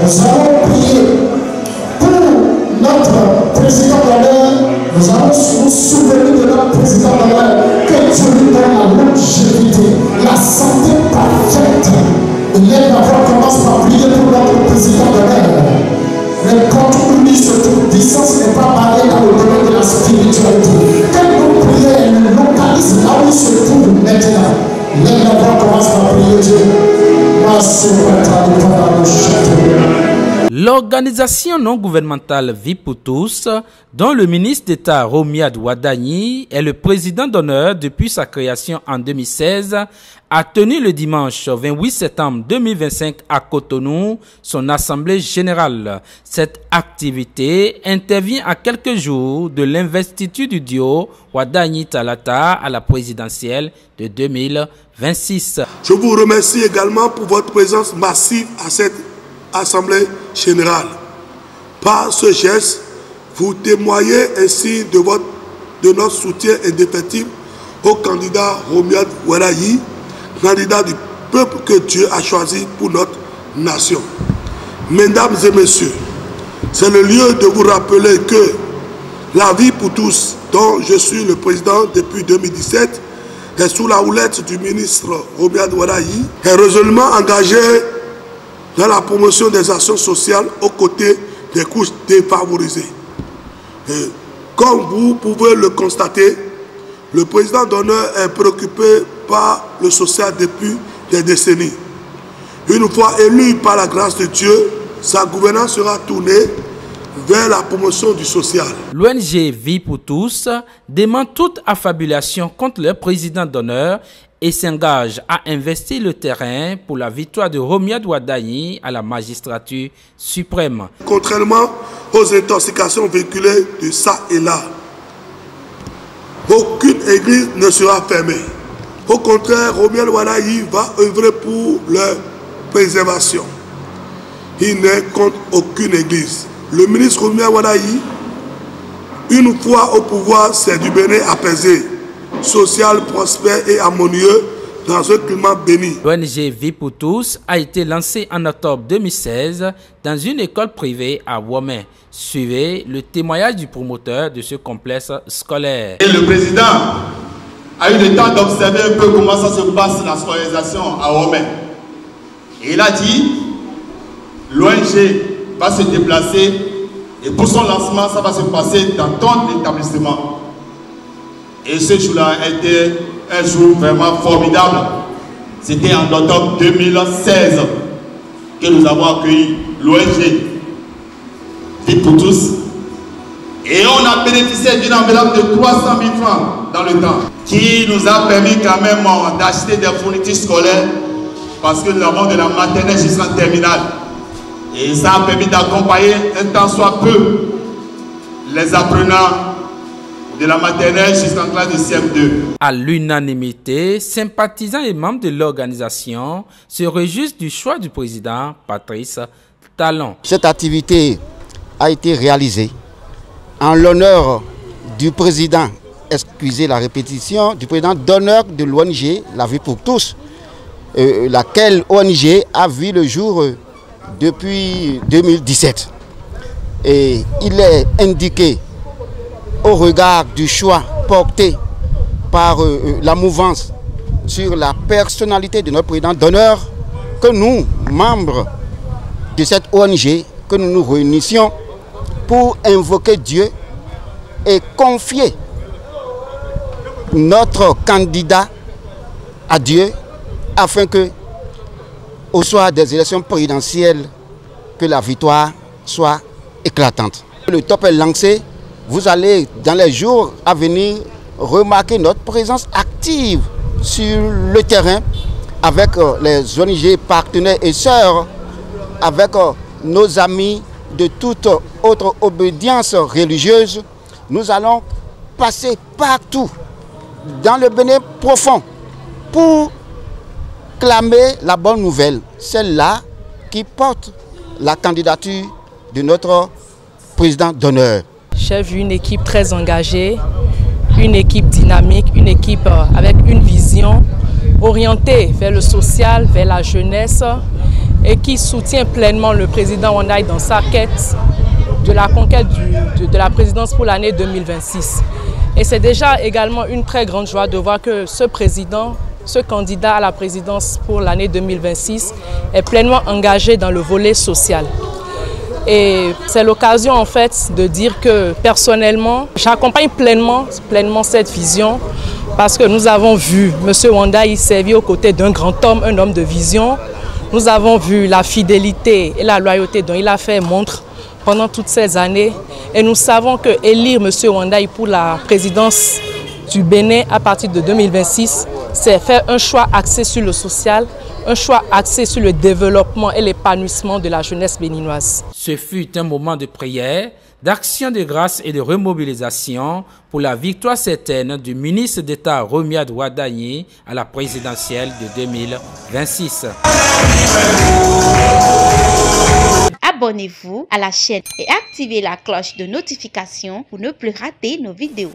Nous allons prier pour notre président d'honneur. Nous allons nous souvenir de notre président d'honneur. Que Dieu lui donne la longévité, la santé parfaite. Les d'abord commence par prier pour notre président d'honneur. Mais quand on dit ce truc, distance n'est pas parlé dans le domaine de la spiritualité. Quand nous prions, elle nous localise là où il se trouve maintenant. Les d'abord commence par prier Dieu. L'organisation non gouvernementale Vie pour tous, dont le ministre d'État Romiad Wadani est le président d'honneur depuis sa création en 2016, a tenu le dimanche 28 septembre 2025 à Cotonou son assemblée générale. Cette activité intervient à quelques jours de l'investiture du duo Wadani Talata à la présidentielle de 2026. Je vous remercie également pour votre présence massive à cette assemblée générale. Par ce geste, vous témoignez ainsi de notre soutien indéfectible au candidat Romiad Wadani, candidat du peuple que Dieu a choisi pour notre nation. Mesdames et messieurs, c'est le lieu de vous rappeler que la Vie pour tous, dont je suis le président depuis 2017, est sous la houlette du ministre Romiad Wadani, est résolument engagé dans la promotion des actions sociales aux côtés des couches défavorisées. Et comme vous pouvez le constater, le président d'honneur est préoccupé par le social depuis des décennies. Une fois élu par la grâce de Dieu, sa gouvernance sera tournée vers la promotion du social. L'ONG Vie pour tous demande toute affabulation contre le président d'honneur et s'engage à investir le terrain pour la victoire de Romiad Wadani à la magistrature suprême. Contrairement aux intoxications véhiculées de ça et là, aucune église ne sera fermée. Au contraire, Romiad Wadani va œuvrer pour leur préservation. Il n'est contre aucune église. Le ministre Romiad Wadani, une fois au pouvoir, c'est du Bénin apaisé, social, prospère et harmonieux dans un climat béni. L'ONG Vie pour tous a été lancée en octobre 2016 dans une école privée à Womé. Suivez le témoignage du promoteur de ce complexe scolaire. Et le président a eu le temps d'observer un peu comment ça se passe la scolarisation à Womé. Et il a dit, l'ONG va se déplacer et pour son lancement, ça va se passer dans ton établissement. Et ce jour-là a été un jour vraiment formidable. C'était en octobre 2016 que nous avons accueilli l'ONG Vie pour tous. Et on a bénéficié d'une enveloppe de 300 000 francs dans le temps, qui nous a permis quand même d'acheter des fournitures scolaires parce que nous avons de la maternelle jusqu'en terminale. Et ça a permis d'accompagner un temps soit peu les apprenants de la maternelle jusqu'en classe de CM2. À l'unanimité, sympathisants et membres de l'organisation se réjouissent du choix du président Patrice Talon. Cette activité a été réalisée en l'honneur du président, excusez la répétition, du président d'honneur de l'ONG La Vie pour tous, laquelle ONG a vu le jour depuis 2017. Et il est indiqué au regard du choix porté par la mouvance sur la personnalité de notre président d'honneur que nous, membres de cette ONG, que nous nous réunissions pour invoquer Dieu et confier notre candidat à Dieu afin que, au soir des élections présidentielles, que la victoire soit éclatante. Le top est lancé. Vous allez, dans les jours à venir, remarquer notre présence active sur le terrain avec les ONG partenaires et sœurs, avec nos amis de toute autre obédience religieuse. Nous allons passer partout dans le Bénin profond pour clamer la bonne nouvelle, celle-là qui porte la candidature de notre président d'honneur. J'ai vu une équipe très engagée, une équipe dynamique, une équipe avec une vision orientée vers le social, vers la jeunesse et qui soutient pleinement le président Wandai dans sa quête de la conquête de la présidence pour l'année 2026. Et c'est déjà également une très grande joie de voir que ce président, ce candidat à la présidence pour l'année 2026 est pleinement engagé dans le volet social. Et c'est l'occasion en fait de dire que personnellement, j'accompagne pleinement cette vision parce que nous avons vu M. Wandai servir aux côtés d'un grand homme, un homme de vision. Nous avons vu la fidélité et la loyauté dont il a fait montre pendant toutes ces années. Et nous savons que élire M. Wandai pour la présidence du Bénin à partir de 2026, c'est faire un choix axé sur le social, un choix axé sur le développement et l'épanouissement de la jeunesse béninoise. Ce fut un moment de prière, d'action de grâce et de remobilisation pour la victoire certaine du ministre d'État Romiad Wadagni à la présidentielle de 2026. Abonnez-vous à la chaîne et activez la cloche de notification pour ne plus rater nos vidéos.